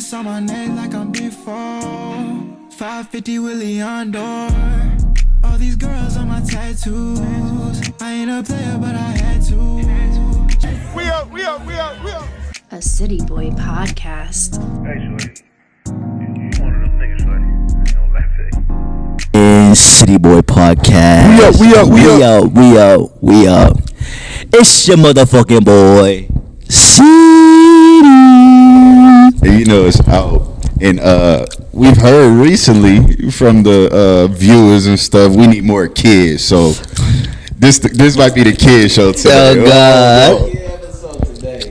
Diamonds on my neck like I'm Big 4. 550 Willie on door. All these girls on my tattoos. I ain't a player, but I had to. We up. A City Boy podcast. Hey, Shorty. You one of them niggas, Shorty. You don't laugh at it. And City Boy podcast. We up. It's your motherfucking boy, City. And you know it's out. And we've heard recently from the viewers and stuff, we need more kids. So this might be the kid show today. Oh God. Episode today.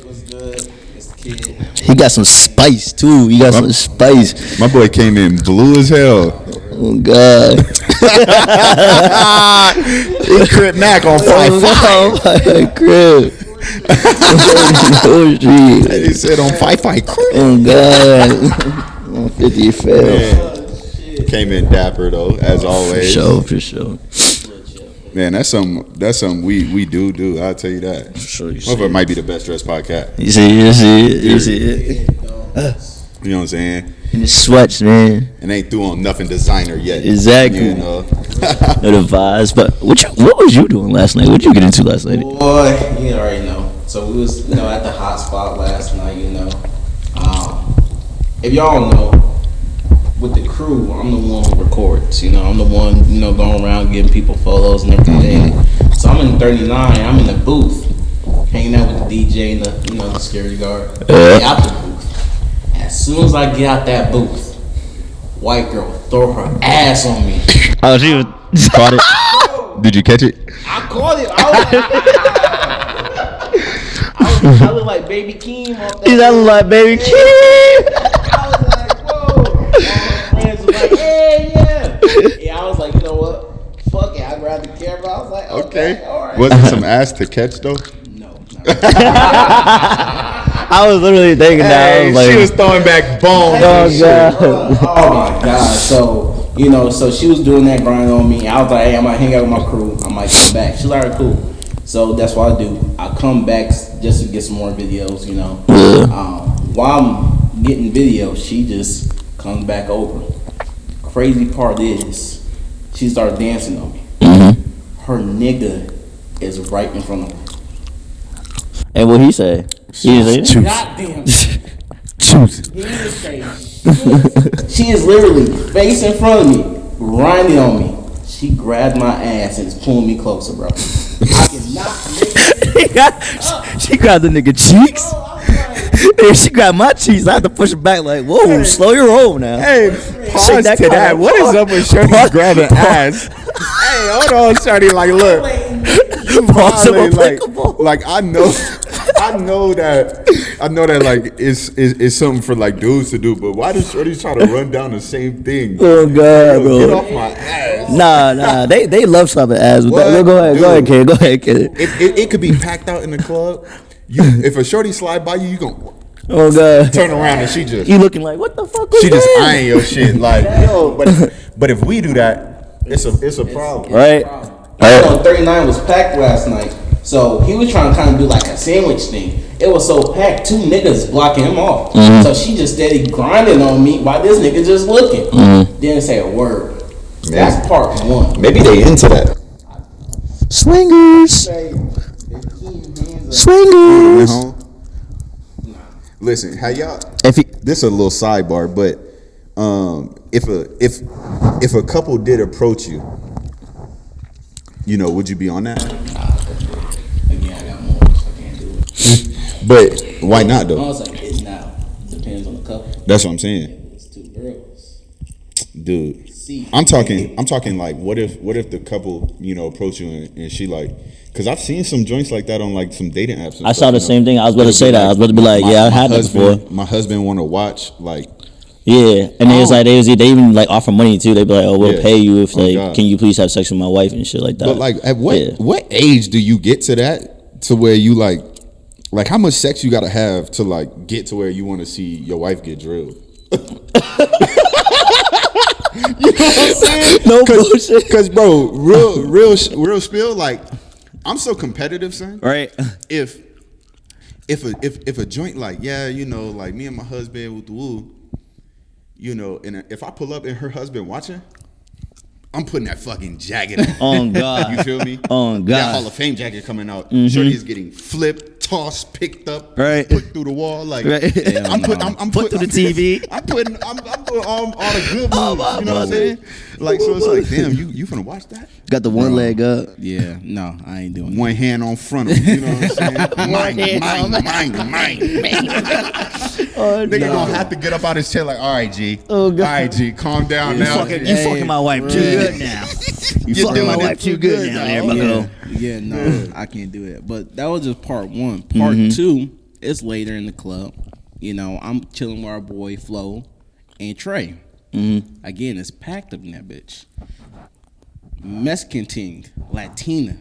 What's good? It's the kid. He got some spice too. Some spice. My boy came in blue as hell. Oh God. He crib Mac on 5-5. Crib. He said on 5-5 crib. Oh God. 50 fell. Came in dapper though, as always. For sure. Man, that's something we do. I'll tell you that. For sure. It might be the best dressed podcast. You see it. You know what I'm saying? In the sweats, man. And ain't through on nothing designer yet. Exactly. You know. No vibes. But what was you doing last night? What did you get into last night? Boy, you already know. So we was, at the hot spot last night, if y'all know, with the crew, I'm the one who records, I'm the one, going around giving people photos and everything. So I'm in 39, I'm in the booth, hanging out with the DJ and the security guard. Get out the booth. As soon as I get out that booth, white girl throw her ass on me. Oh, she was caught it. Did you catch it? I caught it. I look like Baby Keem off that. He's look like Baby Keem. I was like, whoa. All my friends was like, yeah. I was like, you know what? Fuck it. I grabbed the camera. I was like, okay. All right. Was it some ass to catch though? No. I was literally thinking that. I was like, she was throwing back bones. Oh God. Oh my God. So she was doing that grind on me. I was like, hey, I'm gonna hang out with my crew. I might come back. She's like, all right, cool. So that's what I do. I come back just to get some more videos, While I'm getting videos, she just comes back over. Crazy part is, she started dancing on me. Mm-hmm. Her nigga is right in front of me. And what he say? Goddamn. Choose. He didn't say shit. She is literally face in front of me, grinding on me. She grabbed my ass and is pulling me closer, bro. I cannot make it. She grabbed the nigga cheeks. And she grabbed my cheeks. I had to push her back like, whoa, slow your roll now. Hey, pause that to that. car. What is up with Shorty grabbing ass? Hey, hold on, Shorty. Like, look, you violate, like I know that like it's something for like dudes to do, but why does Shorty try to run down the same thing? Oh God, bro! Get off my ass! Nah, they love slapping ass. Go ahead, kid. It could be packed out in the club. If a Shorty slide by you, gon' Oh God! turn around and she just You looking like, what the fuck? she just eyeing your shit like yo. But if we do that, it's a problem, right? 39 was packed last night, so he was trying to kind of do like a sandwich thing. It was so packed, two niggas blocking him off. Mm-hmm. So she just steady grinding on me while this nigga just looking. Mm-hmm. Didn't say a word. That's part one. Maybe they into that. Swingers. Went home. Listen, how y'all? This is a little sidebar, but if a couple did approach you, would you be on that? Again, I got more, so I can't do it. But why not though? I was like, it now depends on the couple. That's what I'm saying, If it's two girls, dude. see. I'm talking like what if the couple approach you and she like, because I've seen some joints like that on like some dating apps. I saw the same thing. I was about to say that. I was about to be like, I had that before. My husband want to watch like. Yeah, and they was like they even like offer money too. They be like, oh, we'll pay you if like, God. can you please have sex with my wife and shit like that. But like, at what age do you get to that to where you like how much sex you gotta have to like get to where you want to see your wife get drilled? You know what I'm saying? No bullshit. Because bro, real spill. Like, I'm so competitive, son. Right. If if a joint like, yeah, you know, like me and my husband, woo, you know, and if I pull up and her husband watching, I'm putting that fucking jacket on. On God. You feel me? On God. That Hall of Fame jacket coming out. Shorty is getting flipped, tossed, picked up, Right. put through the wall. Like Right. I'm putting Through the TV. I'm doing all the good moves. You know what I'm saying? Like, so it's like, damn, you finna watch that? Got the one leg up. Yeah, no, I ain't doing One hand on front of you know what I'm saying? Mine. Oh, Nigga gonna have to get up out his chair like, all right, G. Oh, God. All right, G, calm down now. You fucking my wife too good now. You fucking doing my it wife too good now. There we go. Yeah, no, I can't do it. But that was just part one. Part two, it's later in the club. You know, I'm chilling with our boy Flo and Trey. Again, it's packed up in that bitch. Mexican ting, Latina,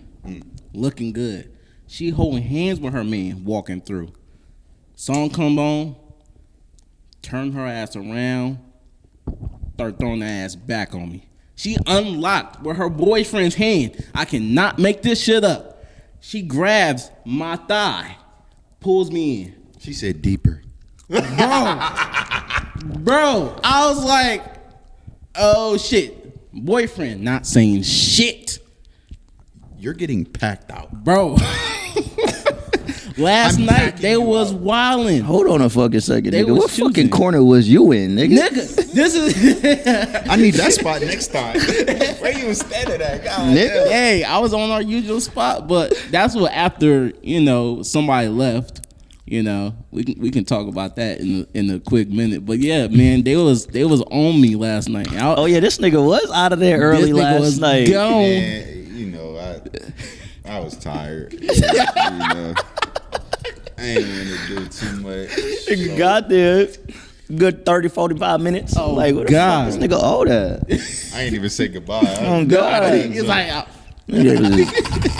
looking good. She holding hands with her man walking through. Song come on, turn her ass around, start throwing her ass back on me. She unlocked with her boyfriend's hand. I cannot make this shit up. She grabs my thigh, pulls me in. She said deeper. Bro, I was like, oh shit. Boyfriend not saying shit. You're getting packed out. Bro. Last night they was wilding. Hold on a fucking second, They nigga. was What shooting. fucking corner was you in, nigga? Nigga, this is I need that spot next time. Where you standing at, God? Nigga. hey, I was on our usual spot, but that's what after, you know, somebody left. You know, we can talk about that in a quick minute. But yeah, man, they was on me last night. Oh yeah, this nigga was out of there early this nigga last was night. gone. Man, you know, I was tired. You know, I ain't want to do too much. Nigga so- got there. Good 30, 45 minutes. Oh, like, what God. the fuck this nigga owe that? I ain't even say goodbye. Oh, God. It's like Nigga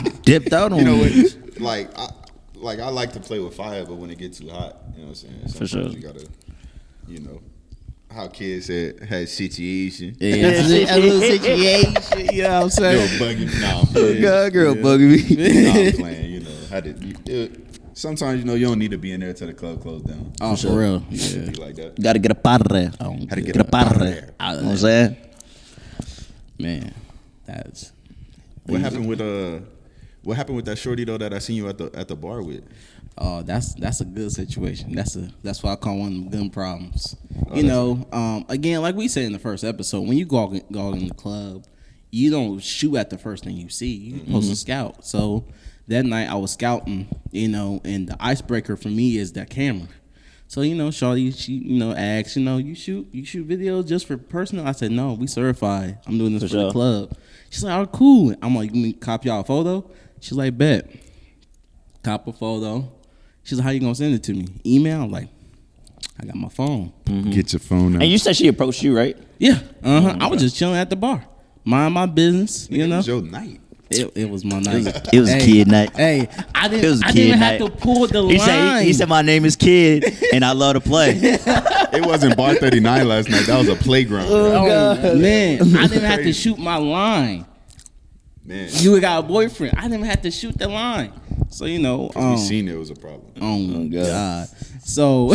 just dipped out on You know me. what? I like to play with fire, but when it gets too hot, you know what I'm saying? Sometimes sure. you gotta, you know, how kids said had situation. yeah, a little situation. You know what I'm saying? Yo, buggy. Nah, God, girl bugging me. nah, I'm playing. You know, sometimes you know you don't need to be in there till the club closed down. Oh, for real. Yeah. Be like that. Gotta get up out of there. How to Get up out of there. You know what I'm saying? Man, that's What happened with that shorty though that I seen you at the bar with? oh, that's a good situation. That's what I call one of them gun problems. You know, again, like we said in the first episode, when you go in the club, you don't shoot at the first thing you see. You're supposed to scout. So that night I was scouting, you know, and the icebreaker for me is that camera. So, you know, shorty, she, you know, asked, you know, you shoot videos just for personal? I said, no, we certified. I'm doing this for the club. She's like, oh, cool. I'm like, you mean cop y'all a photo? She's like, bet. Cop a photo. She's like, how you gonna send it to me? Email? I'm like, I got my phone. Get your phone out. And you said she approached you, right? Yeah. I was just chilling at the bar. Mind my business, you It know? was your night. It was my night. It was a kid night. Hey, I It was a didn't kid even night. have to pull the He line. said, my name is Kid, and I love to play. It wasn't bar 39 last night. That was a playground. Oh, man, I didn't have to shoot my line. Man, You got a boyfriend. I didn't even have to shoot the line. So, you know. we seen it was a problem. Oh, God. So,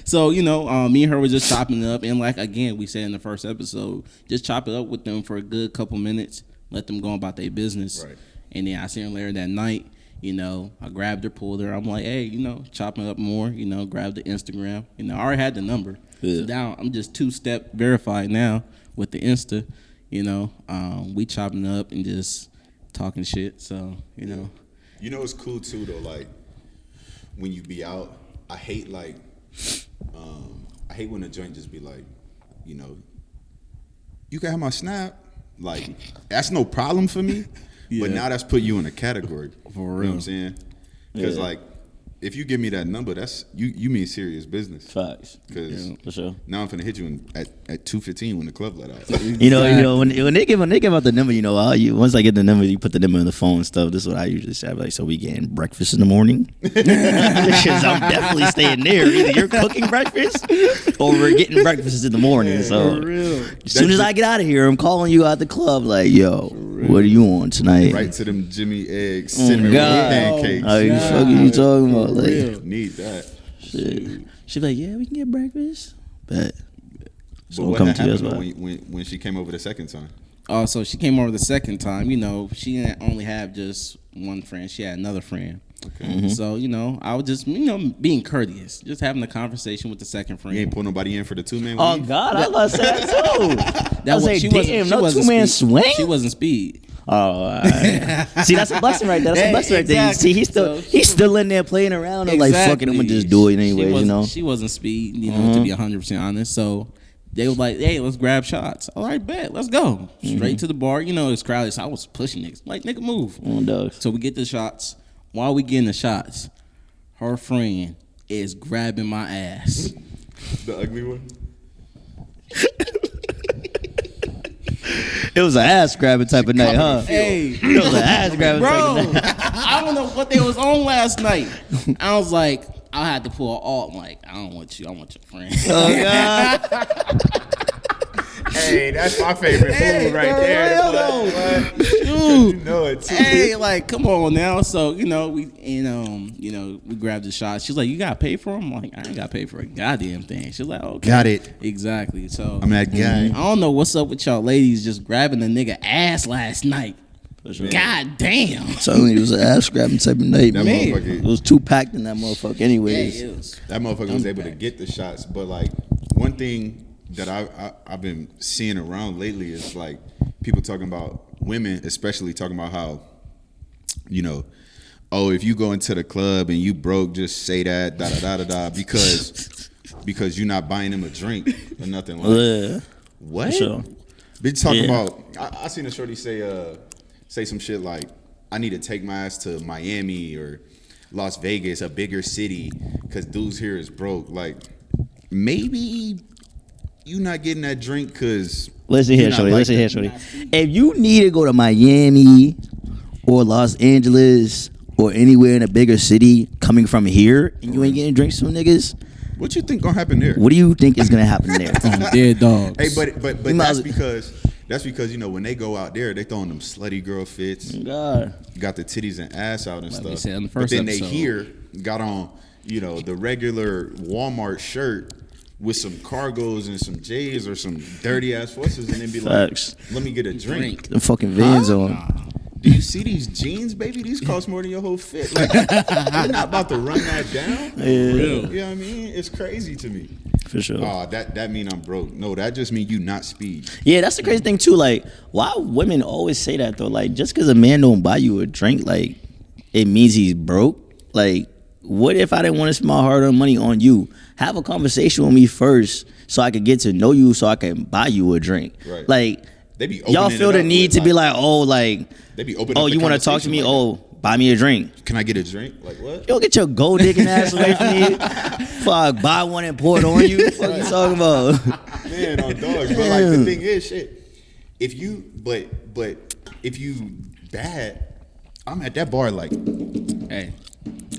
so you know, me and her were just chopping it up. And like, again, we said in the first episode, just chop it up with them for a good couple minutes. Let them go about their business. Right. And then I see her later that night. You know, I grabbed her, pulled her. I'm like, hey, you know, chopping up more. You know, grab the Instagram. You know, I already had the number. Yeah. So now I'm just 2-step verified now with the Insta. You know, we chopping up and just talking shit. So, you know. You know it's cool too though, like when you be out, I hate when a joint just be like, you know, you can have my snap. Like, that's no problem for me. But now that's put you in a category. For You know real. what I'm saying? Because like, if you give me that number, that's you mean serious business. Facts. Because For sure. now I'm finna hit you at 2:15 when the club let out. You know, when they give out the number, you know, once I get the number, you put the number in the phone and stuff. This is what I usually say. I'm like, so we getting breakfast in the morning? Because I'm definitely staying there. Either you're cooking breakfast or we're getting breakfast in the morning. So For real. as soon as I get out of here, I'm calling you out the club like, yo, What are you on tonight? Right to them Jimmy eggs, cinnamon roll pancakes. Oh, you fucking you talking about? Like, need that. Shit. She be like, yeah, we can get breakfast. Bet. So what happened when she came over the second time? Oh, so she came over the second time. You know, she didn't only have just one friend. She had another friend. Okay. So, you know, I was just, being courteous. Just having a conversation with the second friend. You ain't put nobody in for the two-man Oh, weave? God. I was about to say that, too. That was like, damn, no two-man swing? She wasn't speed. Oh, all right. See, that's a blessing right there. That's a blessing right there. See, he's still in there playing around. Exactly. Like, fuck it, I'm going to just do it anyway, you know? She wasn't speed, to be 100% honest. So they were like, hey, let's grab shots. All right, bet. Let's go. Straight to the bar. You know, it's crowded, so I was pushing niggas. Like, nigga, move. So we get the shots. While we getting the shots, her friend is grabbing my ass. The ugly one? It was an ass grabbing type of night, huh? Hey, it was an ass grabbing type of night. I don't know what they was on last night. I was like, I had to pull an alt. I'm like, I don't want you. I want your friend. Oh, God. Hey, that's my favorite food right there. You know it too. Hey, like, come on now. So, we grabbed the shot. She's like, you gotta pay for them? I'm like, I ain't gotta pay for a goddamn thing. She's like, okay. Got it. Exactly. So I'm that guy. I don't know what's up with y'all ladies just grabbing the nigga ass last night. Sure. God damn. So it was an ass grabbing type of night, man. It was too packed in that motherfucker anyways. Yeah, that motherfucker was able to get the shots. But like one thing that I've been seeing around lately is like people talking about women, especially talking about how, oh, if you go into the club and you broke, just say that, because you're not buying them a drink or nothing like that. What? Sure. Bitch talking about, I seen a shorty say some shit like, I need to take my ass to Miami or Las Vegas, a bigger city, because dudes here is broke. Like, maybe you not getting that drink because Listen here, shorty. If you need to go to Miami or Los Angeles or anywhere in a bigger city coming from here and you ain't getting drinks from niggas, what you think gonna happen there? What do you think is gonna happen there? Dead dogs. Hey, but that's because when they go out there, they throwing them slutty girl fits. God. Got the titties and ass out and like stuff. We said in the but first then episode. they here got on, the regular Walmart shirt with some cargos and some J's or some dirty ass forces, and then be Facts. like, "Let me get a drink." The fucking Vans on. Do you see these jeans, baby? These cost more than your whole fit. Like, you're not about to run that down. Yeah. You know what I mean? It's crazy to me. For sure. That mean I'm broke. No, that just mean you not speed. Yeah, that's the crazy thing too. Like, why women always say that though? Like, just because a man don't buy you a drink, like, it means he's broke. Like, what if I didn't want to spend my hard-earned money on you? Have a conversation with me first so I could get to know you so I can buy you a drink. Right. Like, they be y'all feel the need to be like, oh, like, they be open. Oh, you want to talk to me? Like, oh, buy me a drink. Can I get a drink? Like what? Yo, get your gold digging ass away from me. Fuck, buy one and pour it on you. What the fuck you talking about? Man, on dogs. But like the thing is, shit. If you bad, I'm at that bar like, hey.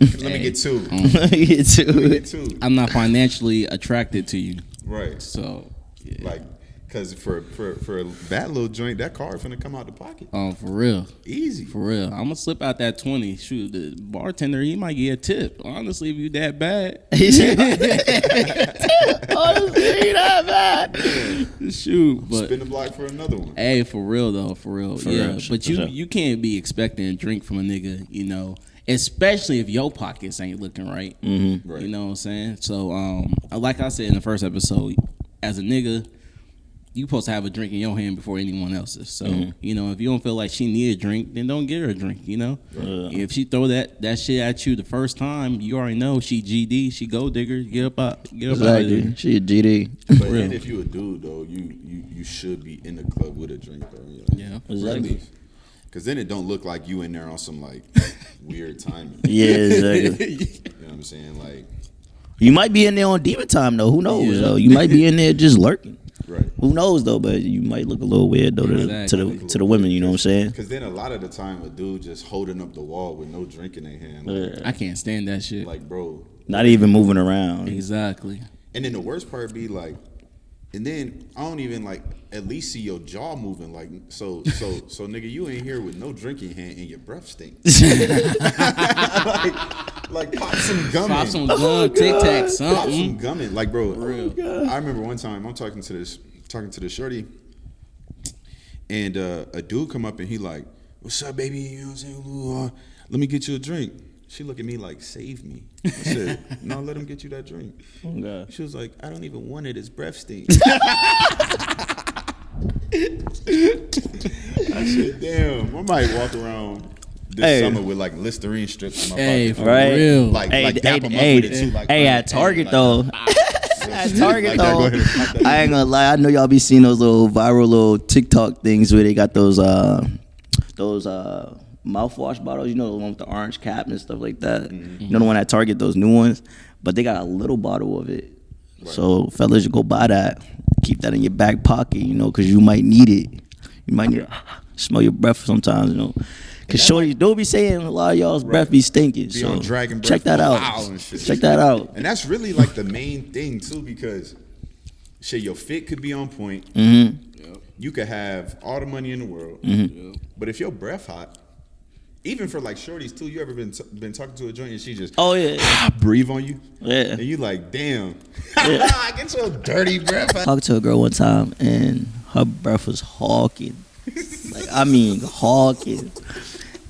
Let me get two. Let me get two. I'm not financially attracted to you. Right. So, yeah. Like, because for a bad little joint, that card finna come out the pocket. Oh, for real. Easy. For real. I'm going to slip out that 20. Shoot, the bartender, he might get a tip. Honestly, if you that bad. Honestly, he that bad. Shoot. But, spin the block for another one. Hey, for real, though. For real. For yeah. real, But you can't be expecting a drink from a nigga, especially if your pockets ain't looking right. Mm-hmm. Right. You know what I'm saying? So, like I said in the first episode, as a nigga, you supposed to have a drink in your hand before anyone else's. So, if you don't feel like she need a drink, then don't get her a drink, If she throw that shit at you the first time, you already know she GD, she gold digger, get up out of there. She a GD. But then if you a dude, though, you should be in the club with a drink, though. Yeah. Exactly. Because then it don't look like you in there on some, like, weird timing. Yeah, exactly. You know what I'm saying? Like, you might be in there on diva time, though. Who knows, though? You might be in there just lurking. Right. Who knows, though? But you might look a little weird, though, to the women, you know what I'm saying? Because then a lot of the time, a dude just holding up the wall with no drink in their hand. Like, I can't stand that shit. Like, bro. Not even moving around. Exactly. And then the worst part be, like, And then I don't even like at least see your jaw moving. Like so nigga, you ain't here with no drink in your hand and your breath stinks. like pop some gum. Pop some gum, Tic Tac, something. Pop some gum in. Like bro, real. I remember one time I'm talking to this shorty, and a dude come up and he like, "What's up, baby? You know what I'm saying? Ooh, let me get you a drink." She looked at me like, "Save me." I said, "No, let him get you that drink." Oh, God. She was like, "I don't even want it. His breath stinks." I said, "Damn, I might walk around this summer with like Listerine strips in my pocket." For real. Like dap 'em up with it too. Like, at Target though. At Target though, Go I ain't gonna lie. I know y'all be seeing those little viral little TikTok things where they got those mouthwash bottles. You know, the one with the orange cap and stuff like that. Mm-hmm. You know the one at Target, those new ones. But they got a little bottle of it. Right. So fellas, you go buy that. Keep that in your back pocket, you know, because you might need it. You might need to smell your breath sometimes, you know. Because shorties don't be saying a lot of y'all's breath be stinking. Be on dragon breath. Check that out. Check that out. And that's really like the main thing too, because shit, your fit could be on point. Mm-hmm. Yep. You could have all the money in the world, but if your breath hot, even for like shorties too, you ever been talking to a joint and she just breathe on you? Yeah. And you like, damn, yeah. Get your dirty breath out. Talked to a girl one time and her breath was hawking. Like, I mean hawking.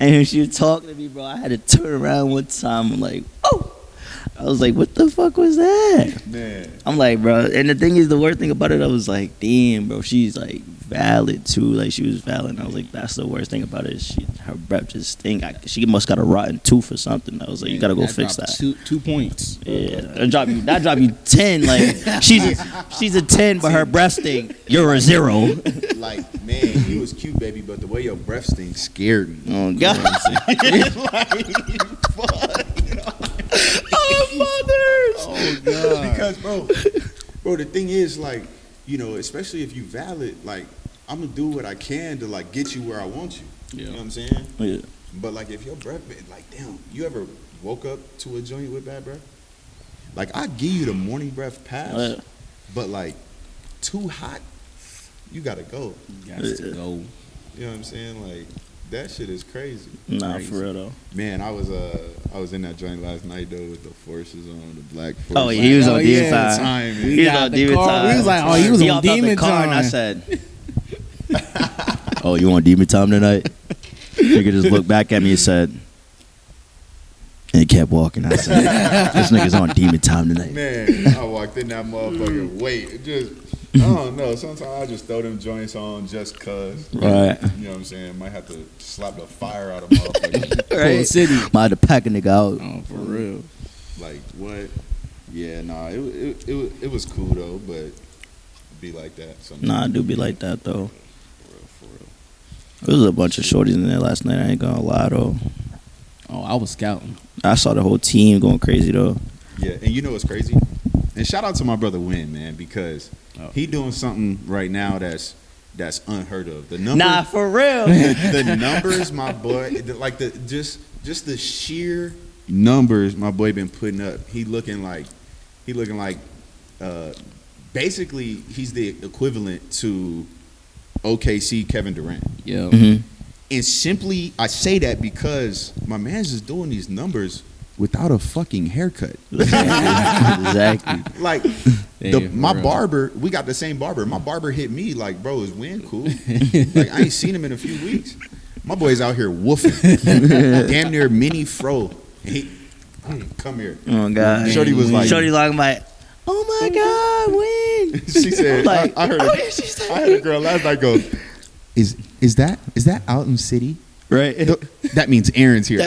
And when she was talking to me, bro, I had to turn around one time. I'm like, oh. I was like, what the fuck was that? Man. I'm like, bro. And the thing is, the worst thing about it, I was like, damn, bro, she's like valid too. Like, she was valid. And I was like, that's the worst thing about it. Her breath just stink. She must got a rotten tooth or something. I was like, you gotta go fix that. 2 points. Yeah, that drop you 10. Like, she's a 10, but her breath stink. You're a 0. Like, man, you was cute, baby, but the way your breath stinks scared me. Oh God. Like, fuck. Oh God! Because bro, the thing is, like, you know, especially if you valid, like, I'm gonna do what I can to like get you where I want you. Yeah. You know what I'm saying? Yeah. But like, if your breath, like, damn, you ever woke up to a joint with bad breath? Like, I give you the morning breath pass, but like, too hot, you gotta go. You got to go. You know what I'm saying? Like, that shit is crazy. Nah, crazy. for real though. Man, I was in that joint last night though with the forces on, the black forces. Oh, yeah, he was on demon time. He was on demon time. We was like, oh, he was on demon time. And I said, oh, you on demon time tonight? Nigga just looked back at me and said, and he kept walking. I said, this nigga's on demon time tonight. Man, I walked in that motherfucker. Wait, just, I don't know. Sometimes I just throw them joints on just cause. Right. You know what I'm saying? Might have to slap the fire out of motherfuckers. Right. City. Might have to pack a nigga out. Oh, for real. Like, what? Yeah, nah, it was cool though, but it'd be like that sometimes. Nah, it do be like that though. For real. There was a bunch of shorties in there last night. I ain't gonna lie though. Oh, I was scouting. I saw the whole team going crazy though. Yeah, and you know what's crazy? And shout out to my brother Win, man, because he doing something right now that's unheard of. The numbers, nah, for real. The numbers, my boy, like just the sheer numbers my boy been putting up. He looking like basically he's the equivalent to OKC Kevin Durant. Yeah. Mm-hmm. And simply, I say that because my man's just doing these numbers without a fucking haircut. Exactly. Like, my barber, we got the same barber. My barber hit me like, bro, is Win cool? Like, I ain't seen him in a few weeks. My boy's out here woofing. Damn near mini fro. And he, come here. Oh, God. Shorty was like, oh, my God, Win. She said, like, I heard a girl last night go, Is that out in city? Right. That means Aaron's here. We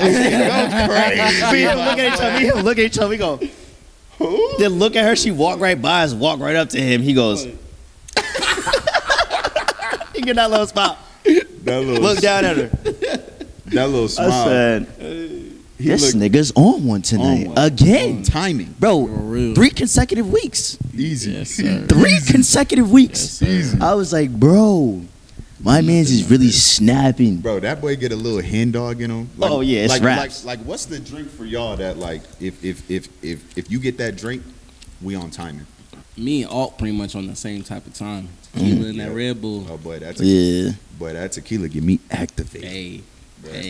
look at each other. We go, who? Then look at her. She walked right by us, walked right up to him. He goes, he get that little smile. Look down at her. That little smile. I said, this nigga's on one tonight. Again. Timing. Bro, 3 consecutive weeks. Easy. Yes, sir. 3 consecutive weeks. Easy. I was like, bro. My man's is really snapping. Bro, that boy get a little hen dog in him. Like, oh yeah, it's raps. Like what's the drink for y'all that like if you get that drink, we on timing? Me and Alt pretty much on the same type of time. Tequila and that Red Bull. Oh boy, that tequila get me activated. Hey.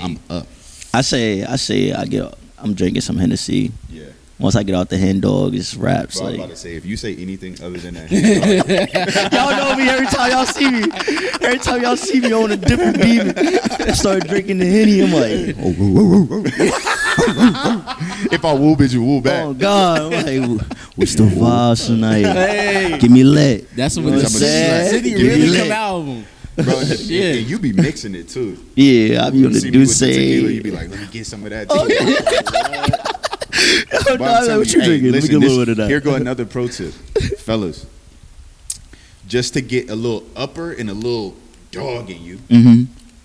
I'm up. I say I'm drinking some Hennessy. Yeah. Once I get out the hen dog, it's raps. Bro, I was Like, about to say, if you say anything other than that, y'all know me every time y'all see me. Every time y'all see me on a different beat, I start drinking the Henny. I'm like, if I woo, bitch, you woo back. oh God, I'm like, what's the vibes tonight? Hey. Give me lit. That's what the city Give me really lit. come album. Bro, and you be mixing it too. Yeah, I be on the See me do with the say. tequila, you be like, let me get some of that tequila. Oh, no, I'm like, what you drinking? Let me get a little bit of that. Here go another pro tip, fellas. Just to get a little upper and a little dog in you,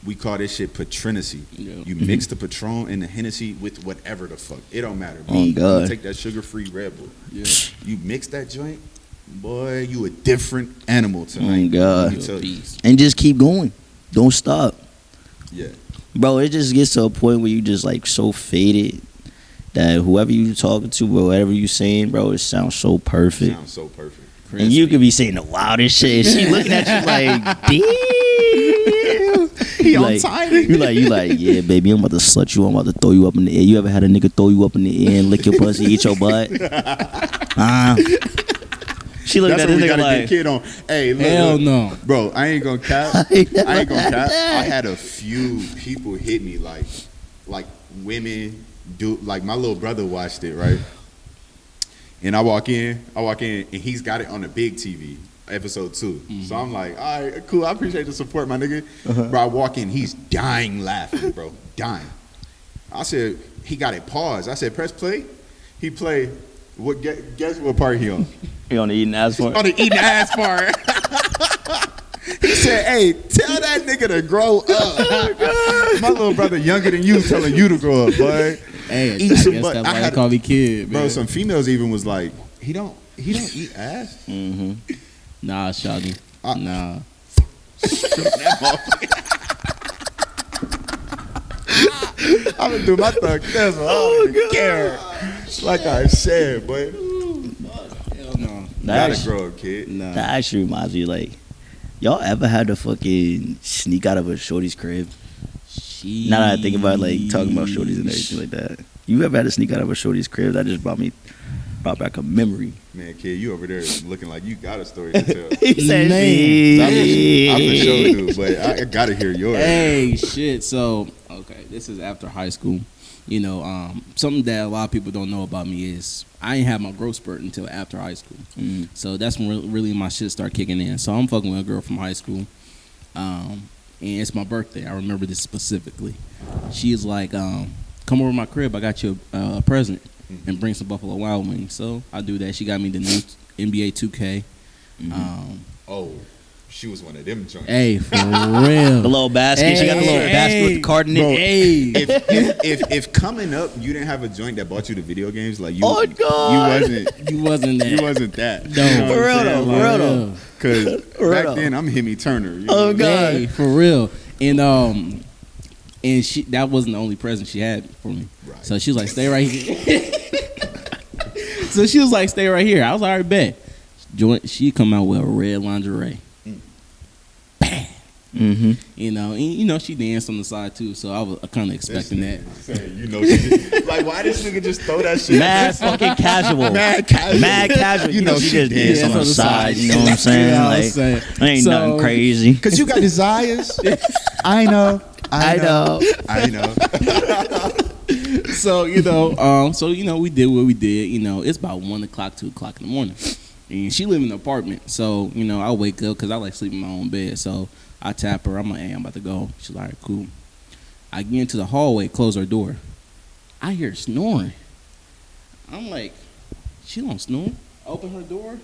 we call this shit patrinacy. Yeah. You mix the Patron and the Hennessy with whatever the fuck. It don't matter. Oh, God. You take that sugar-free Red Bull. Yeah. You mix that joint, boy, you a different animal tonight. Oh, God. Let me tell you. And just keep going. Don't stop. Yeah. Bro, it just gets to a point where you just like so faded that whoever you talking to, bro, whatever you saying, bro, it sounds so perfect. Sounds so perfect. And you could be saying the wildest shit. She looking at you like, damn. He like, on timing. You like, yeah, baby, I'm about to slut you. I'm about to throw you up in the air. You ever had a nigga throw you up in the air and lick your pussy, eat your butt? She looking That's at what this we nigga gotta like, get kid on. Hey, look, Hell look. no. Bro, I ain't gonna cap. I had a few people hit me like women do. Like my little brother watched it, right? And I walk in, and he's got it on the big TV, episode 2. So I'm like, all right, cool. I appreciate the support, my nigga. Bro, I walk in, he's dying laughing, bro, dying. I said, he got it paused. I said, press play. He played. What? Guess what part he on? you on the eating ass part? On the eating ass part. He said, hey, tell that nigga to grow up. My little brother younger than you telling you to grow up, boy. Hey, Eat some I guess butt. that's why they call me kid, man. Bro, some females even was like, he don't eat ass? Nah, shawty. Nah. I'm gonna do my thug test, man. I don't even care. Like I said, boy. Hell no. Gotta grow up, kid. Nah. That actually reminds me, like, y'all ever had to fucking sneak out of a shorty's crib? Now that I think about like talking about shorties and everything like that. You ever had to sneak out of a shorty's crib? That just brought back a memory. Man, kid, you over there looking like you got a story to tell. He said, I for sure do, but I gotta hear yours. Hey, shit. So, okay, this is after high school. You know, something that a lot of people don't know about me is I ain't had my growth spurt until after high school. So that's when really my shit started kicking in. So I'm fucking with a girl from high school. And it's my birthday. I remember this specifically. She is like, come over to my crib. I got you a present and bring some Buffalo Wild Wings. So I do that. She got me the new NBA 2K. Oh, she was one of them joints. Hey, for real. The little basket. She got the little basket with the card in it. If coming up you didn't have a joint that bought you the video games, like you, Oh, God. You wasn't that. you wasn't that. No. You know For what real I'm though, saying? for real though. Cause For back real. then I'm Hemi Turner. You Oh, know? God. Hey, for real. And she that wasn't the only present she had for me. Right. So she was like, stay right here. So she was like, stay right here. I was like, all right, bet. She come out with a red lingerie. Bam. You know, she danced on the side too, so I was kind of expecting that. Saying, you know, like why this nigga just throw that shit? Mad fucking casual. Mad casual. Mad casual. You know, she just dance on the side. You know what I'm saying? Yeah, I was Like, saying. ain't So- nothing crazy. Cause you got desires. I know. So we did what we did. You know, it's about 1 o'clock, 2 o'clock in the morning, and she live in an apartment. So I wake up because I like sleeping in my own bed. So I tap her. I'm like, hey, I'm about to go. She's like, all right, cool. I get into the hallway, close her door. I hear snoring. I'm like, she don't snore. Open her door.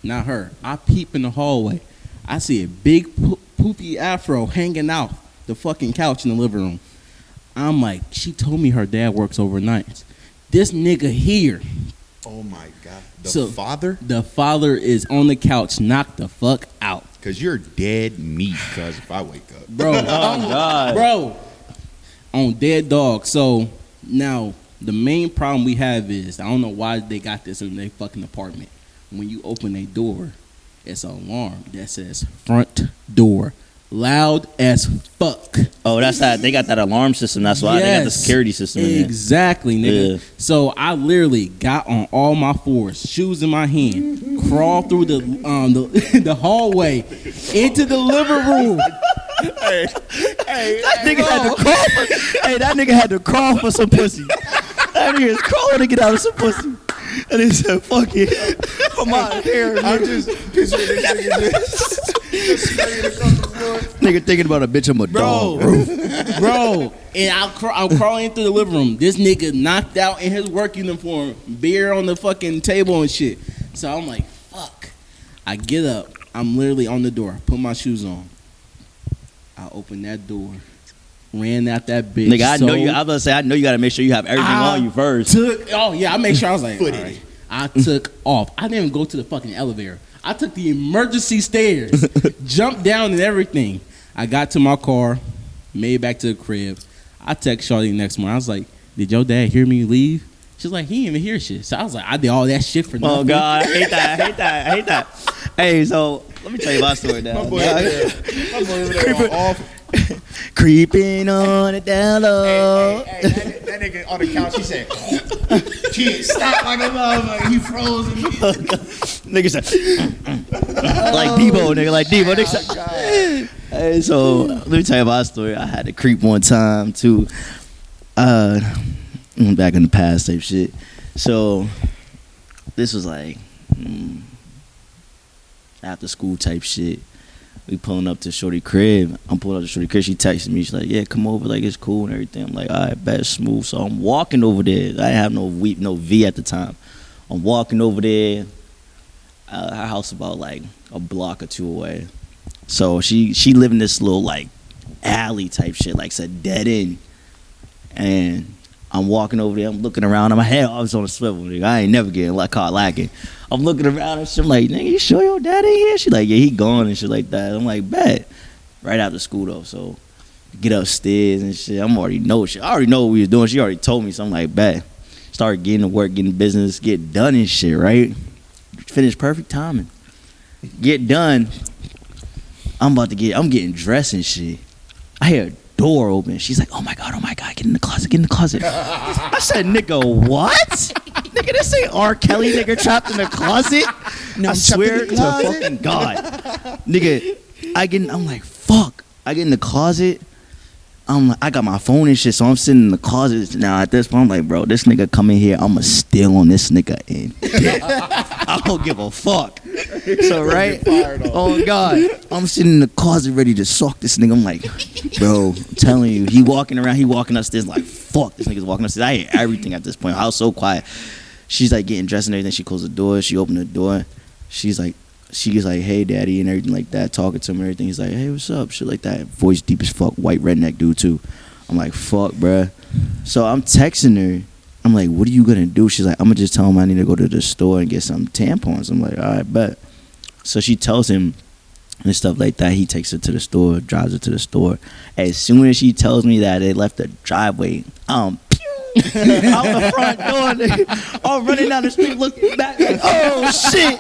Not her. I peep in the hallway. I see a big poopy afro hanging out the fucking couch in the living room. I'm like, she told me her dad works overnight. This nigga here. Oh my god. So- Father? The father is on the couch, knocked the fuck out. Cause you're dead meat. Cause if I wake up, Bro. Oh, God. Bro. On dead dog. So now the main problem we have is I don't know why they got this in their fucking apartment. when you open a door, it's an alarm that says front door. Loud as fuck. Oh, that's how they got that alarm system. That's why they got the security system. Exactly, nigga. Yeah. So I literally got on all my fours, shoes in my hand, crawled through the hallway into the living room. That nigga had to crawl. That nigga had to crawl for some pussy. That nigga is crawling to get out of some pussy. And he said, "Fuck it, I'm out of here." I'm just picturing this nigga thinking about a bitch. I'm a dog, bro. And I'm crawling through the living room. This nigga knocked out in his work uniform, beer on the fucking table and shit. So I'm like, fuck. I get up. I'm literally on the door. Put my shoes on. I open that door. Ran out that bitch. Nigga, I know you. I was gonna say, I know you gotta make sure you have everything on you first. I make sure. I was like, all right. I took off. I didn't even go to the fucking elevator. I took the emergency stairs, jumped down and everything. I got to my car, made it back to the crib. I text Shawty the next morning. I was like, "Did your dad hear me leave?" She's like, "He didn't even hear shit." So I was like, "I did all that shit for nothing." Oh God, I hate that. Hey, so let me tell you my story now. My boy over there off. Creeping on it down low. Hey, that nigga on the couch, he said, "Kid, stop like a motherfucker." He froze. Nigga said, like Debo, nigga, like Debo. Nigga said, hey, so let me tell you my story. I had to creep one time too. Back in the past type shit. So this was like after school type shit. We pulling up to Shorty crib. I'm pulling up to Shorty crib. She texted me. She's like, "Yeah, come over. Like, it's cool and everything." I'm like, "All right, bet, smooth." So I'm walking over there. I didn't have no V at the time. I'm walking over there. Her house about like a block or two away. So she lived in this little like alley type shit, like it's a dead end. And I'm walking over there. I'm looking around. My head always on a swivel. Nigga. I ain't never getting caught lacking. I'm looking around and shit. I'm like, "Nigga, you sure your dad ain't here?" She like, "Yeah, he gone," and shit like that. I'm like, "Bet." Right after school though, so get upstairs and shit. I already know shit. I already know what we was doing. She already told me. So I'm like, "Bet." Start getting to work, getting business, get done and shit. Right? Finish perfect timing. Get done. I'm getting dressed and shit. I hear a door open. She's like, oh my god, get in the closet. I said, "Nigga, what?" Nigga, this ain't R. Kelly, nigga, trapped in the closet. No, I swear to fucking God. Nigga, I'm like, fuck. I get in the closet. I'm like, I got my phone and shit, so I'm sitting in the closet now. At this point, I'm like, bro, this nigga come in here, I'ma steal on this nigga in. I don't give a fuck. So right, oh God, I'm sitting in the closet ready to sock this nigga. I'm like, bro, I'm telling you, he walking upstairs like, fuck, this nigga's walking upstairs. I hear everything at this point. I was so quiet. She's like getting dressed and everything. She closed the door. She opened the door. She's like, "Hey, daddy," and everything like that, talking to him and everything. He's like, "Hey, what's up?" Shit like that. Voice deep as fuck, white redneck dude too. I'm like, fuck, bruh. So I'm texting her. I'm like, "What are you gonna do?" She's like, "I'm gonna just tell him I need to go to the store and get some tampons." I'm like, "All right, bet." So she tells him and stuff like that. He takes her to the store, drives her to the store. As soon as she tells me that they left the driveway, out the front door, nigga. I'm running down the street looking back like, oh shit.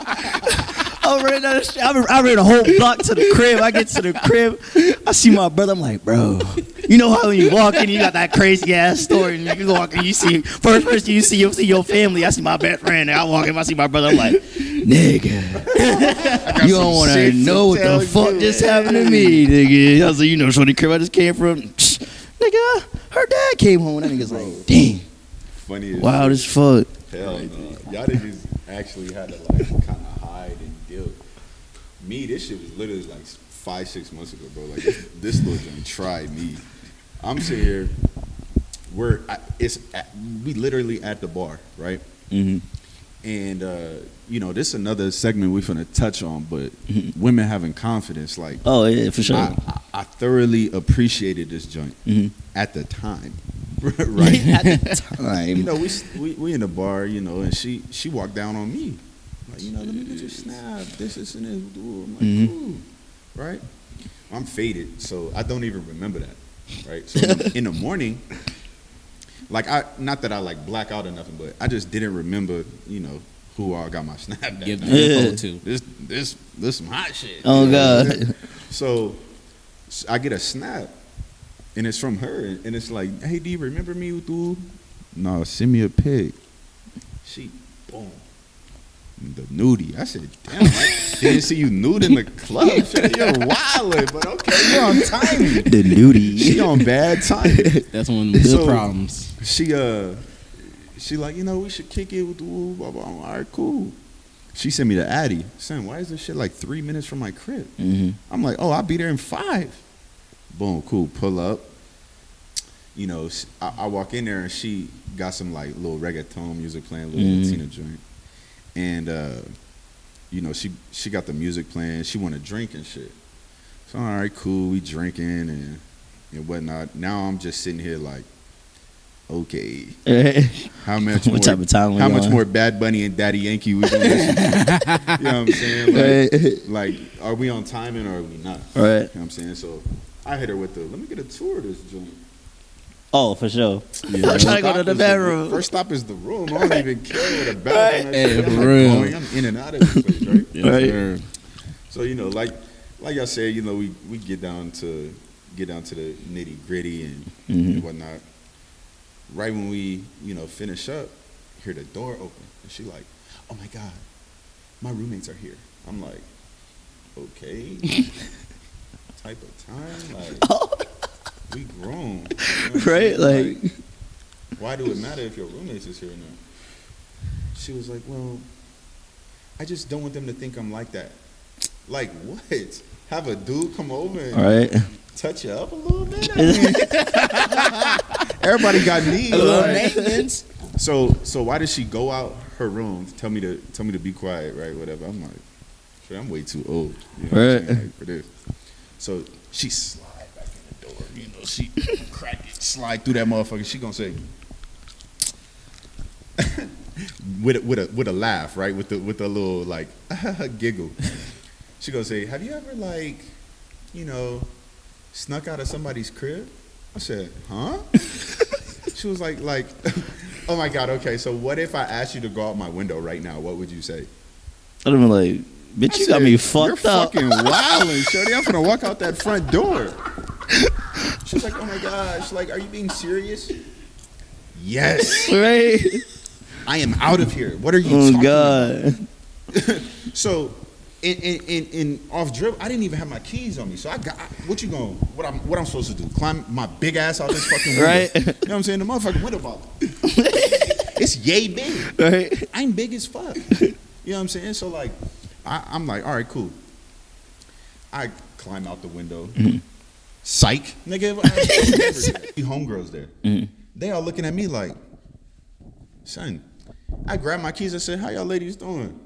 I'm running down the street. I ran a whole block to the crib. I get to the crib. I see my brother. I'm like, bro, you know how when you walk in, you got that crazy ass story. And you walk in, you see, first person you see your family. I see my best friend. And I walk in, I see my brother. I'm like, nigga, you don't want to know what the fuck just happened to me, nigga. I was like, you know, Shorty crib I just came from. Nigga, her dad came home. That nigga's like, damn. Funny as wild as fuck. Hell no. Y'all niggas actually had to like kind of hide and deal. Me, this shit was literally like 5-6 months ago, bro. Like this little joint tried me. I'm sitting here. We literally at the bar, right? Mm-hmm. And you know, this is another segment we finna touch on, but women having confidence, like, oh yeah, for sure. I thoroughly appreciated this joint at the time, right? At the time, you know, we in the bar, you know, and she walked down on me, like, you know, let me get your snap, this and this. I'm like, ooh, right? I'm faded, so I don't even remember that, right? So in the morning, like not that I like black out or nothing, but I just didn't remember, you know, who I got my Snapchat. Give the info to. This some hot shit. Oh God. So I get a snap, and it's from her, and it's like, hey, do you remember me, dude? No, send me a pic. She, boom, the nudie. I said, damn, I didn't see you nude in the club. Shit, you're wildin', but okay, you're on timing. The nudie. She on bad timing. That's one of the good problems. She like, we should kick it with the woo, blah, blah. All right, cool. She sent me to Addy. Son, why is this shit like 3 minutes from my crib? Mm-hmm. I'm like, I'll be there in 5. Boom, cool, pull up. I walk in there and she got some like little reggaeton music playing, little Latina joint. And, she got the music playing. She want to drink and shit. So, all right, cool, we drinking and whatnot. Now I'm just sitting here like, okay, how much more? What type of time? How much more Bad Bunny and Daddy Yankee we gonna listen to? You know what I'm saying? Like, are we on timing or are we not? Right. You know what I'm saying? So I hit her with let me get a tour of this joint. Oh, for sure. Yeah, I'm trying to go to the bedroom. First stop is the room. I don't even care where the bathroom is. Hey, for I'm real. like, I'm in and out of this place, right? Yes, Right. So like I said, we get down to the nitty gritty and whatnot. Right when we finish up, hear the door open, and she like, oh my God, my roommates are here. I'm like, okay, type of time, like we grown, Right? Like, why do it matter if your roommates is here or not? She was like, well, I just don't want them to think I'm like that. Like what? Have a dude come over and right. touch you up a little bit? I mean, everybody got needs. A little Right? maintenance. So why did she go out her room to tell me to be quiet, right? Whatever. I'm like, shit, I'm way too old, what I'm saying, like, for this. So she slide back in the door, she crack it, slide through that motherfucker. She gonna say with a laugh, right? With a little like giggle. She gonna say, have you ever like, snuck out of somebody's crib? I said, huh? She was like, oh my God, okay, so what if I asked you to go out my window right now? What would you say? I'd be like, bitch, you got me fucked You're up. fucking wildin', shorty. I'm gonna walk out that front door. She's like, oh my gosh, like, are you being serious? Yes. Right? I am out of here. What are you talking about? So, in off dribble, I didn't even have my keys on me. So what I'm supposed to do? Climb my big ass out this fucking window? Right. You know what I'm saying? The motherfucking window ball. It's yay big. Right. I'm big as fuck. You know what I'm saying? So like, I'm like, all right, cool. I climb out the window. Mm-hmm. Psych, nigga. Homegirls there. Mm-hmm. They all looking at me like, son. I grabbed my keys and said, how y'all ladies doing?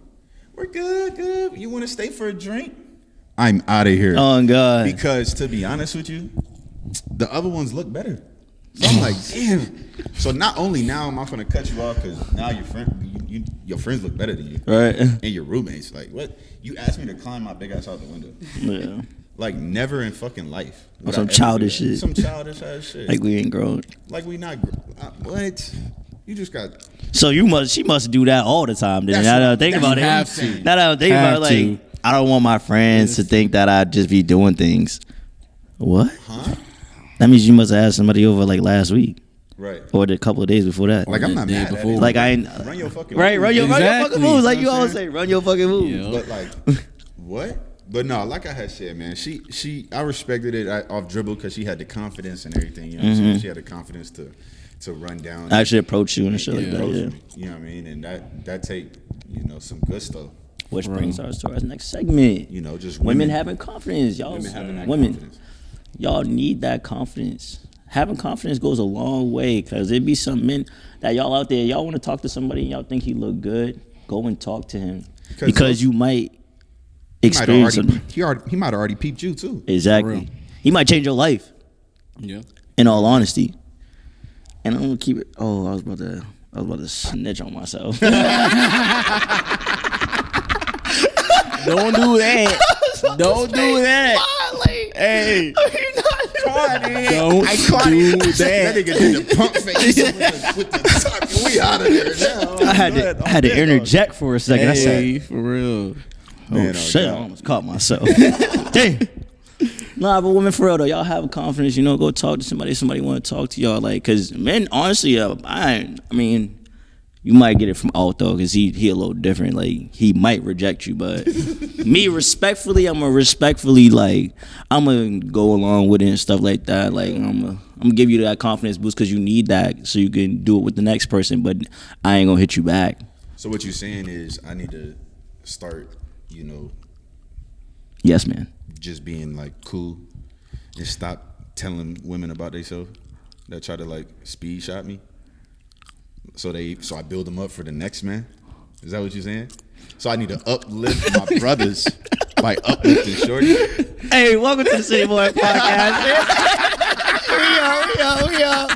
We're good. You want to stay for a drink? I'm out of here. Oh, God. Because to be honest with you, the other ones look better. So I'm like, damn. So not only now am I going to cut you off because now your friends look better than you. Right. And your roommates. Like, what? You asked me to climb my big ass out the window. Yeah. Like, never in fucking life. Some childish shit. Some childish ass shit. Like we ain't grown. Like we not what? You just got. So she must do that all the time. Then now that I think about it, now that I think about it, like I don't want my friends to think that I just be doing things. What? Huh? That means you must have had somebody over like last week, right? Or the couple of days before that. Like I'm not mad before. Like I ain't run your fucking right. Run your fucking moves. Like you always say, run your fucking moves. Yeah. But like, what? But no, like I had said, man, I respected it off dribble because she had the confidence and everything. You know what I'm saying? She had the confidence to run down. Actually approach you and shit like that. Yeah. You know what I mean? And that take, some good stuff. Which brings us to our next segment. Just women having confidence. Y'all confidence. Y'all need that confidence. Having confidence goes a long way because it'd be some men that y'all out there, y'all want to talk to somebody and y'all think he look good, go and talk to him. Because you might experience something. He might have already peeped you too. Exactly. He might change your life. Yeah. In all honesty. And I'm gonna keep it. Oh, I was about to snitch on myself. Don't do that. Don't do that. Hey, caught it. Don't I caught do it. that. That nigga did the pump face with the tuck. We out of there now. I had to interject for a second. I said, Hey, for real. Man, shit, I almost caught myself. Damn. Nah, but women, for real though, y'all have confidence. Go talk to somebody. Somebody want to talk to y'all, like, cause men, honestly, I mean, you might get it from out though, cause he a little different. Like, he might reject you, but me, respectfully, I'm gonna go along with it and stuff like that. Like, I'm gonna give you that confidence boost, cause you need that so you can do it with the next person. But I ain't gonna hit you back. So what you're saying is, I need to start, Yes, man. just being like cool and stop telling women about themselves that try to like speed shot me. So I build them up for the next man. Is that what you're saying? So I need to uplift my brothers by uplifting Shorty. Hey, welcome to the City Boy Podcast. we are.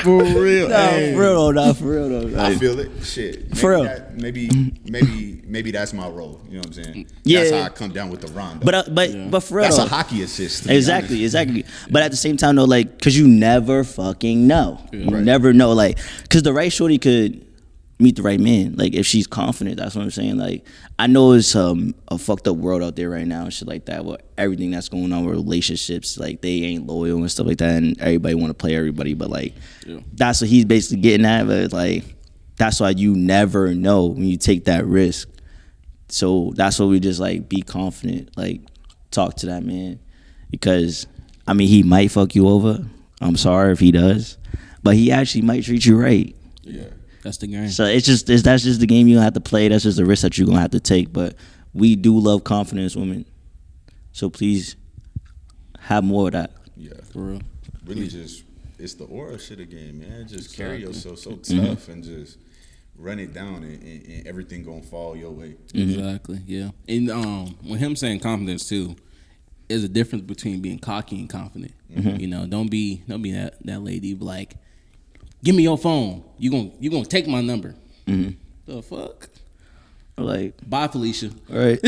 For real. No, for real though. I feel it. Shit. For real. Maybe that's my role. You know what I'm saying? Yeah. That's how I come down with the Rondo. But for real, that's though, a hockey assist. To be Exactly. honest. But at the same time, though, like, cause you never fucking know. You Right. never know, like, cause the right shorty could meet the right man. Like, if she's confident, that's what I'm saying. Like, I know it's a fucked up world out there right now and shit like that, with everything that's going on with relationships. Like, they ain't loyal and stuff like that, and everybody want to play everybody. But like, that's what he's basically getting at. But like, that's why you never know when you take that risk. So that's why we just like be confident, like talk to that man, because I mean, he might fuck you over. I'm sorry if he does, but he actually might treat you right. Yeah. That's the game. So that's just the game you have to play. That's just the risk that you're gonna have to take. But we do love confidence women, so please have more of that. Yeah. For real. Really, just it's the aura shit again, man. Just carry yourself so tough and just run it down, and everything gonna fall your way. Exactly. Yeah. And when him saying confidence too, there's a difference between being cocky and confident. Don't be that lady be like, give me your phone. You gonna take my number. The fuck? Like, Bye, Felicia. all right.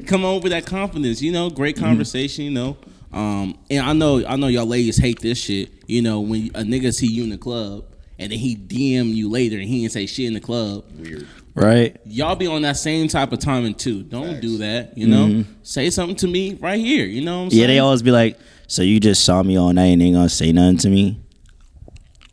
Come on with that confidence. Great conversation. And I know y'all ladies hate this shit. When a nigga see you in the club and then he DM you later and he didn't say shit in the club. Weird. Right. Y'all be on that same type of timing too. Don't Facts. do that. Say something to me right here. You know what I'm saying? Yeah, they always be like, so you just saw me all night and ain't gonna say nothing to me?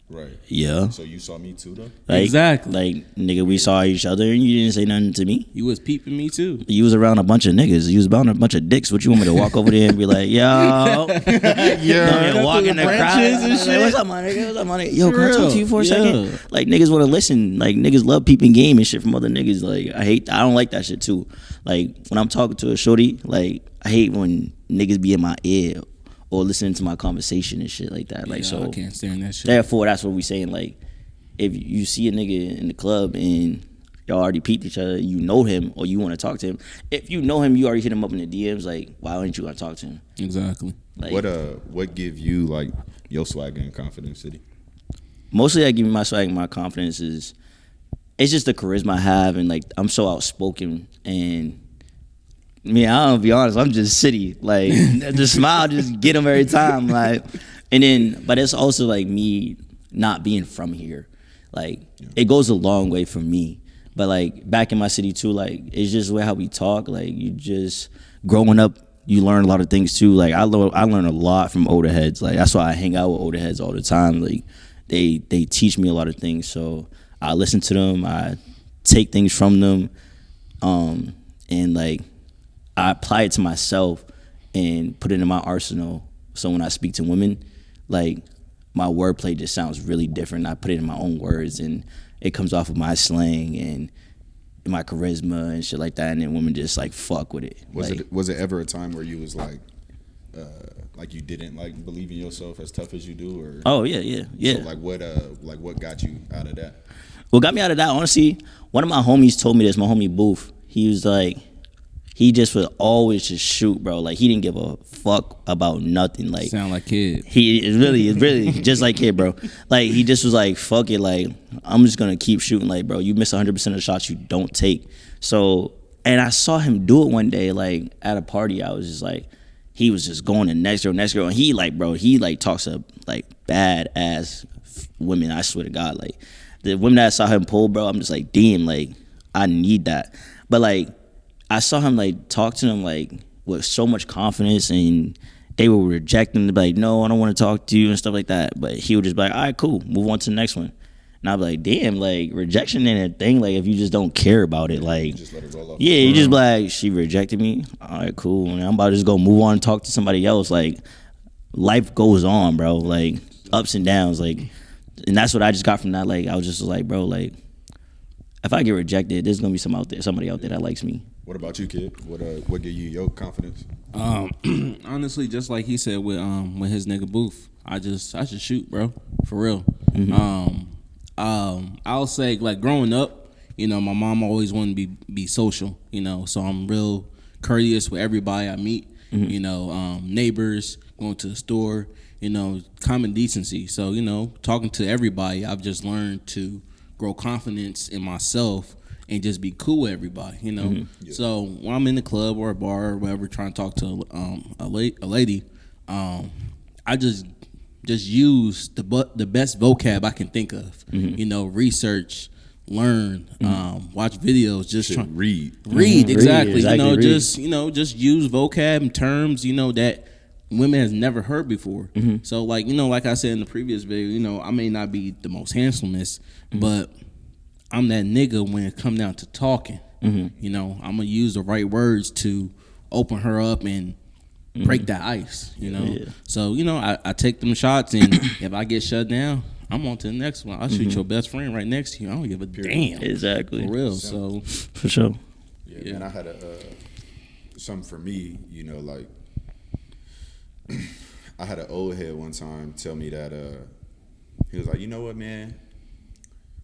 Right. Yeah. So you saw me too, though? Like, Exactly. Like, nigga, we saw each other and you didn't say nothing to me. You was peeping me too. You was around a bunch of niggas. You was around a bunch of dicks. What you want me to walk over there and be like, yo? Yeah. Walk in the crowd. and shit. Like, what's up, my nigga? What's up, my nigga? Yo, For can I talk real. to you for a Yeah. second? Like, niggas want to listen. Like, niggas love peeping game and shit from other niggas. Like, I don't like that shit too. Like, when I'm talking to a shorty, like, I hate when niggas be in my ear or listening to my conversation and shit like that. Like, Yeah, so I can't stand that shit. therefore, that's what we saying. Like, if you see a nigga in the club and y'all already peeped each other, you know him or you want to talk to him. If you know him, you already hit him up in the DMs. Like, why aren't you gonna talk to him? Exactly. Like, What give you like your swagger and confidence, City? mostly, I give me my swag and my confidence is it's just the charisma I have, and like I'm so outspoken, and I mean, I don't be honest, I'm just City. Like, the smile just get him every time. Like, and then, but it's also like me not being from here. Like, it goes a long way for me. But like back in my city too, like it's just how we talk. Like, you just growing up, you learn a lot of things too. Like I learn a lot from older heads. Like that's why I hang out with older heads all the time. Like they teach me a lot of things. So I listen to them. I take things from them, and like I apply it to myself and put it in my arsenal. So when I speak to women, like my wordplay just sounds really different. I put it in my own words and it comes off of my slang and my charisma and shit like that, and then women just like fuck with it. Was it ever a time where you was like you didn't like believe in yourself as tough as you do, or? Oh yeah. So what got you out of that? What got me out of that, honestly, one of my homies told me this. My homie Booth, he was like, he just would always just shoot, bro. Like he didn't give a fuck about nothing. Like Sound like kid. it's really just like kid, bro. Like he just was like, fuck it, like I'm just gonna keep shooting. Like, bro, you miss 100% of the shots you don't take. So, and I saw him do it one day, like at a party. I was just like, he was just going to next girl, and he like, bro, he like talks to like bad ass women. I swear to God, like the women that I saw him pull, bro, I'm just like, damn, like I need that. But like I saw him like talk to them like with so much confidence, and they would reject him to be like, no, I don't want to talk to you and stuff like that. But he would just be like, all right, cool, move on to the next one. And I'd be like, damn, like rejection ain't a thing. Like if you just don't care about it, like Just let it roll off. yeah, you just be like, she rejected me. All right, cool. And I'm about to just go move on and talk to somebody else. Like life goes on, bro. Like ups and downs. Like, and that's what I just got from that. Like I was just like, bro, like if I get rejected, there's gonna be somebody out there that likes me. What about you, kid? What give you your confidence? Honestly, just like he said with his nigga Booth, I just shoot, bro, for real. I'll say like growing up, you know, my mom always wanted to be social, you know, so I'm real courteous with everybody I meet, you know, neighbors, going to the store, you know, common decency. So, you know, talking to everybody, I've just learned to grow confidence in myself and just be cool with everybody, you know. So when I'm in the club or a bar or whatever, trying to talk to a lady, I just use the best vocab I can think of. You know, research, learn, watch videos, just try read exactly. Exactly, You know, read. just use vocab and terms, you know, that women has never heard before. So like, you know, like I said in the previous video, you know, I may not be the most handsomest, but I'm that nigga when it come down to talking. You know, I'm gonna use the right words to open her up and break that ice, you know. So, you know, I take them shots, and if I get shut down, I'm on to the next one. I'll shoot your best friend right next to you. I don't give a damn. Exactly. For real. So For sure. Yeah, man, I had something for me, you know, like I had an old head one time tell me that he was like, you know what, man,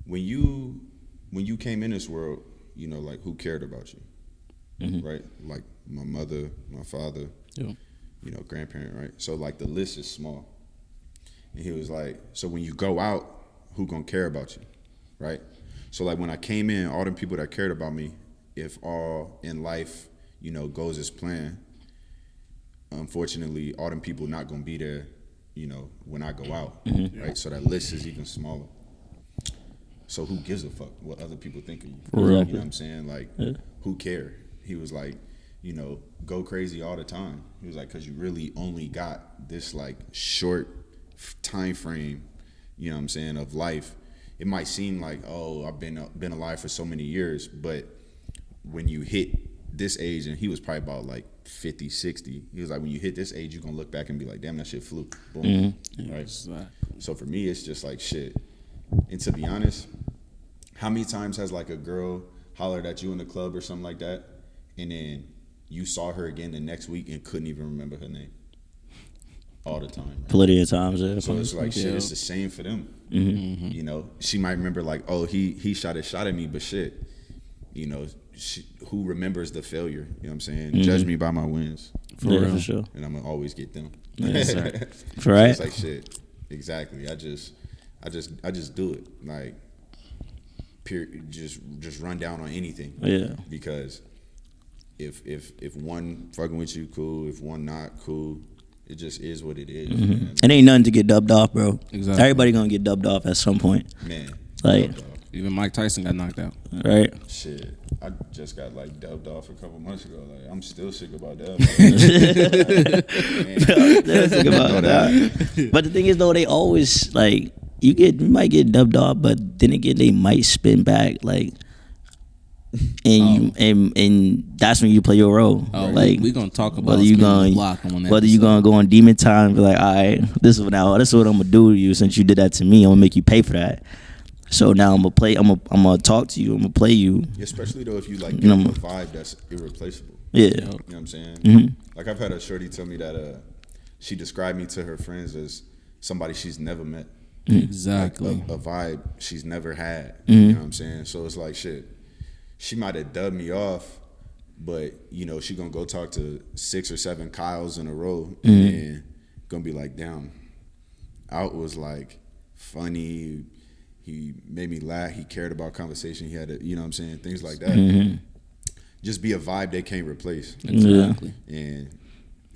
when you came in this world, you know, like who cared about you, right? Like my mother, my father, you know, grandparent, right? So like the list is small. And he was like, so when you go out, who gonna care about you, right? So like when I came in, all them people that cared about me, if all in life, you know, goes as planned, unfortunately, all them people not gonna be there, you know, when I go out, right? So that list is even smaller. So who gives a fuck what other people think of you? You know what I'm saying? Like, who care? He was like, you know, go crazy all the time. He was like, because you really only got this like short time frame, you know what I'm saying, of life. It might seem like, oh, I've been alive for so many years, but when you hit this age, and he was probably about like 50, 60, he was like, when you hit this age, you're gonna look back and be like, damn, that shit flew. Boom. Right? So for me, it's just like shit. And to be honest, how many times has like a girl hollered at you in the club or something like that, and then you saw her again the next week and couldn't even remember her name? All the time. Right? Plenty of times. So it's like shit, it's the same for them. You know, she might remember like, oh, he shot a shot at me, but shit, you know, who remembers the failure? You know what I'm saying? Judge me by my wins. For sure. And I'm gonna always get them. Right. So it's like shit. Exactly. I just do it. Like, just run down on anything. Yeah. Because if one fucking with you, cool. If one not, cool. It just is what it is. It ain't nothing to get dubbed off, bro. Exactly. Everybody gonna get dubbed off at some point. Man. Like, even Mike Tyson got knocked out. right? Shit. I just got like dubbed off a couple months ago. Like, I'm still sick about that. Think about that. But the thing is, though, they always like you might get dubbed off, but then again, they might spin back, like, and that's when you play your role. Like, we gonna talk about whether you gonna go on demon time, be like, all right, this is what I'm gonna do to you since you did that to me. I'm gonna make you pay for that. So now I'm gonna talk to you. I'm gonna play you. Especially though, if you like give them a vibe that's irreplaceable. Yeah. You know what I'm saying? Like, I've had a shorty tell me that she described me to her friends as somebody she's never met. Exactly. Like a vibe she's never had. You know what I'm saying? So it's like, shit, she might have dubbed me off, but, you know, she gonna go talk to 6 or 7 Kyles in a row and gonna be like, damn, Out was like funny. He made me laugh. He cared about conversation. He had you know what I'm saying? Things like that. Just be a vibe they can't replace. Exactly. And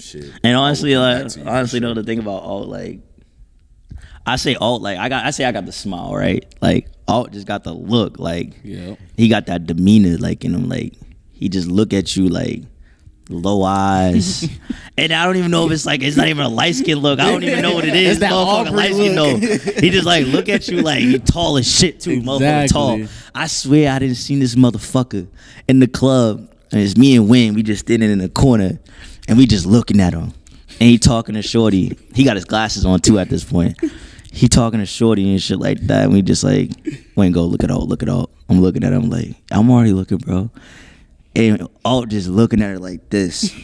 shit. And honestly, I will come like back to you for though, sure. the thing about alt, like I say alt, like I got the smile, right? Like alt just got the look, like Yeah. he got that demeanor, like in him, like he just look at you like low eyes, and I don't even know if it's not even a light skin look. I don't even know what it is. It's that Motherfucker Aubrey light skin, no. He just like look at you like he tall as shit too, motherfucker tall. I swear I didn't see this motherfucker in the club, and it's me and Wayne. We just standing in the corner, and we just looking at him, and he talking to Shorty. He got his glasses on too at this point. He talking to Shorty and shit like that, and we just like, Wayne, go look at all. I'm looking at him like, I'm already looking, bro. And all just looking at her like this,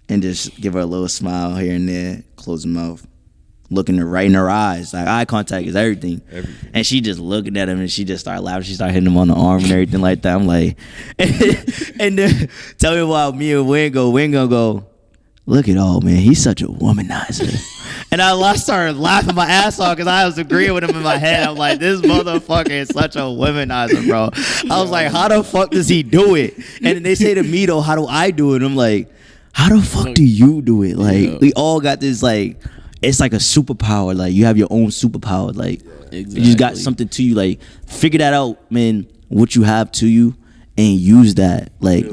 and just give her a little smile here and there, close her mouth, looking her right in her eyes. Like eye contact is everything. And she just looking at him, and she just started laughing. She started hitting him on the arm and everything like that. I'm like, and then tell me why me and Wayne gonna go, look at all, man, he's such a womanizer. And I started laughing my ass off because I was agreeing with him in my head. I'm like, this motherfucker is such a womanizer, bro. I was like, how the fuck does he do it? And then they say to me, though, how do I do it? I'm like, how the fuck do you do it? Like, we all got this, like, it's like a superpower. Like, you have your own superpower. Like, you just got something to you. Like, figure that out, man, what you have to you, and use that. Like,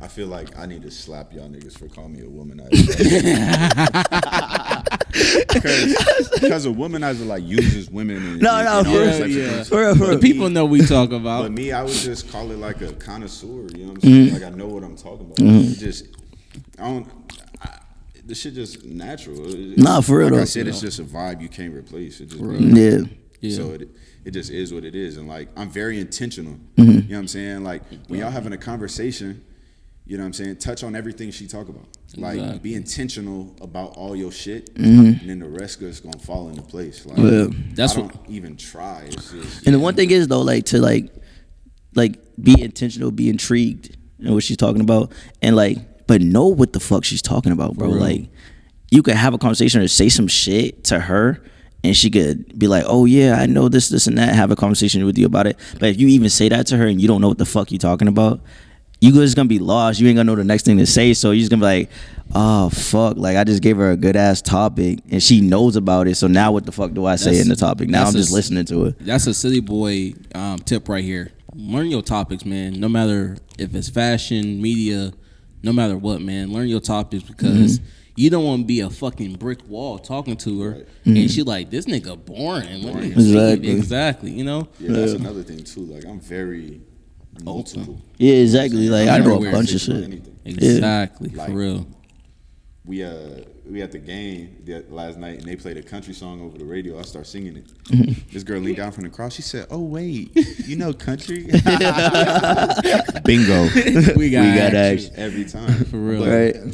I feel like I need to slap y'all niggas for calling me a womanizer. Because a womanizer like uses women. And, for real. The people know we talk about. But me, I would just call it like a connoisseur. You know what I'm saying? Like I know what I'm talking about. It just, the shit just natural. For real. Like I said, it's just a vibe you can't replace. It just Yeah. So it just is what it is. And like I'm very intentional. You know what I'm saying? Like when y'all having a conversation, you know what I'm saying? Touch on everything she talk about. Like, be intentional about all your shit, and then the rest is gonna fall into place. Like, that's I don't even try. It's just, and the one thing is though, like to like be intentional, be intrigued in what she's talking about, and like, but know what the fuck she's talking about, bro. Like, you could have a conversation or say some shit to her, and she could be like, oh yeah, I know this, and that. Have a conversation with you about it. But if you even say that to her and you don't know what the fuck you're talking about, you just gonna be lost. You ain't gonna know the next thing to say. So you're just gonna be like, oh fuck, like I just gave her a good ass topic and she knows about it. So now what the fuck do I say in the topic? Now I'm just listening to it. That's a city boy tip right here. Learn your topics, man. No matter if it's fashion, media, no matter what, man. Learn your topics because you don't want to be a fucking brick wall talking to her and she like, this nigga boring. Exactly. You know? Yeah, that's another thing too. Like I'm very multiple. Yeah, exactly. Like I know a bunch of shit. Exactly, like, for real. We at the game last night and they played a country song over the radio. I start singing it. This girl leaned down from the crowd. She said, "Oh wait, you know country?" Bingo. we got action every time for real.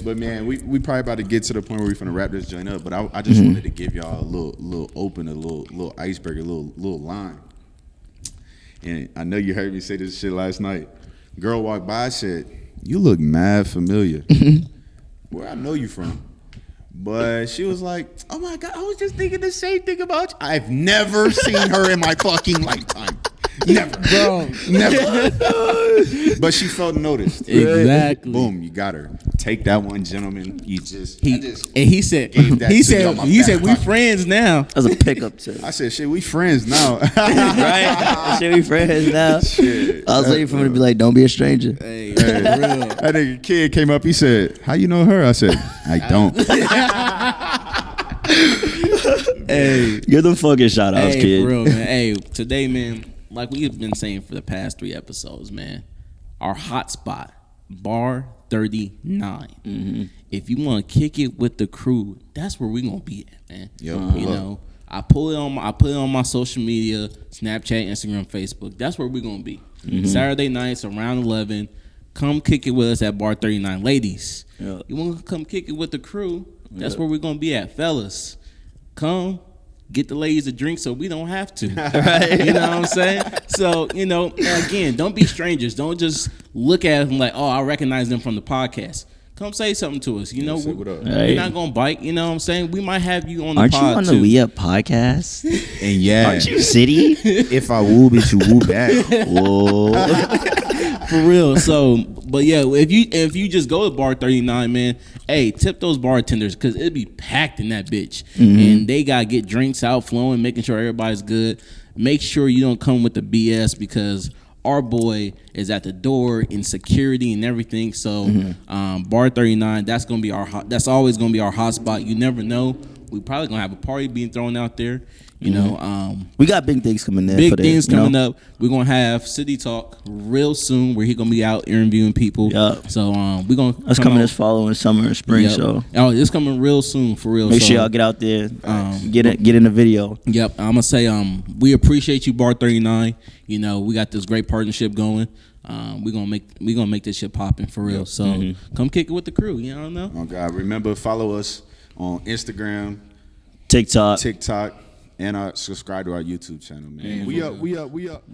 But man, we probably about to get to the point where we finna wrap this joint up. But I just wanted to give y'all a little open, a little iceberg, a little line. And I know you heard me say this shit last night. Girl walked by, said, "You look mad familiar." Where I know you from? But she was like, "Oh my God, I was just thinking the same thing about you." I've never seen her in my fucking lifetime. Never, bro. Never. But she felt noticed. Exactly. Boom, you got her. Take that one, gentlemen. He said we friends now. That was a pickup tip. I said, shit, we friends now. Right? Shit, we friends now. Shit. I was waiting for him to be like, don't be a stranger. Hey, real. That nigga kid came up, he said, "How you know her?" I said, "I don't." Hey, give them fucking shout outs, kid. For real, man. Hey, today, man, like we've been saying for the past 3 episodes, man, our hot spot, Bar 39. If you want to kick it with the crew, that's where we gonna be at, man. You know, I put it on my social media, Snapchat, Instagram, Facebook. That's where we gonna be. Saturday nights around 11. Come kick it with us at Bar 39, ladies. You want to come kick it with the crew? That's where we're gonna be at, fellas. Come. Get the ladies a drink so we don't have to. Right? You know what I'm saying? So, you know, again, don't be strangers. Don't just look at them like, oh, I recognize them from the podcast. Come say something to us. You know, we're not going to bite. You know what I'm saying? We might have you on the pod, Aren't you on the We Up podcast? And yeah. Aren't you City? If I woo, bitch, you woo back. Whoa. For real. So, But yeah, if you just go to Bar 39, man, hey, tip those bartenders because it'd be packed in that bitch, and they gotta get drinks out flowing, making sure everybody's good. Make sure you don't come with the BS because our boy is at the door in security and everything. So Bar 39, that's always gonna be our hot spot. You never know. We probably gonna have a party being thrown out there. You know, we got big things coming there. Big things coming up. We're gonna have City Talk real soon, where he's gonna be out interviewing people. Yep. So we're gonna coming this following summer and spring. Yep. So it's coming real soon for real. Make sure y'all get out there, get in the video. Yep. I'm gonna say we appreciate you, Bar 39. You know, we got this great partnership going. We're gonna make this shit popping for real. So come kick it with the crew. You know. Oh God, remember follow us on Instagram, TikTok. And subscribe to our YouTube channel, man. We up.